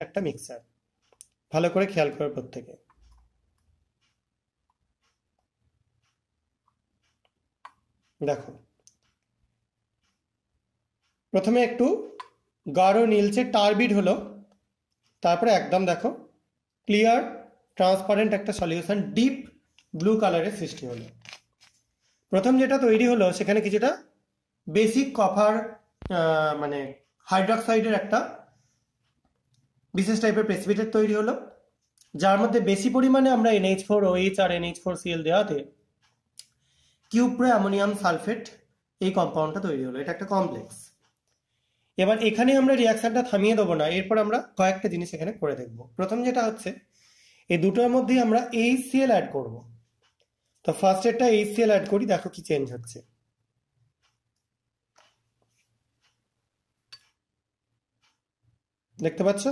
একটা মিক্সার। ভালো করে খেয়াল করে প্রত্যেকে। দেখো, প্রথমে একটু গাঢ় নীলচে টার্বিড হলো, তারপরে একদম দেখো ক্লিয়ার ট্রান্সপারেন্ট একটা সলিউশন ডিপ ব্লু কালারের সৃষ্টি হলো। প্রথম যেটা তৈরি হলো সেখানে কিছুটা বেসিক কপার মানে হাইড্রক্সাইডের একটা বিশেষ টাইপের প্রেসিপিটেট তৈরি হলো, যার মধ্যে বেশি পরিমাণে আমরা NH4OH আর NH4Cl দেওয়াতে কিউপ্রো অ্যামোনিয়াম সালফেট এই কম্পাউন্ডটা তৈরি হলো। এটা একটা কমপ্লেক্স। এবার এখানে আমরা রিয়াকশনটা থামিয়ে দেবো না, এরপর আমরা কয়েকটা জিনিস এখানে করে দেখব। প্রথম যেটা হচ্ছে, এই দুটোর মধ্যেই আমরা HCl অ্যাড করব। তো ফার্স্ট একটা HCl অ্যাড করি, দেখো কি চেঞ্জ হচ্ছে। দেখতে পাচ্ছ?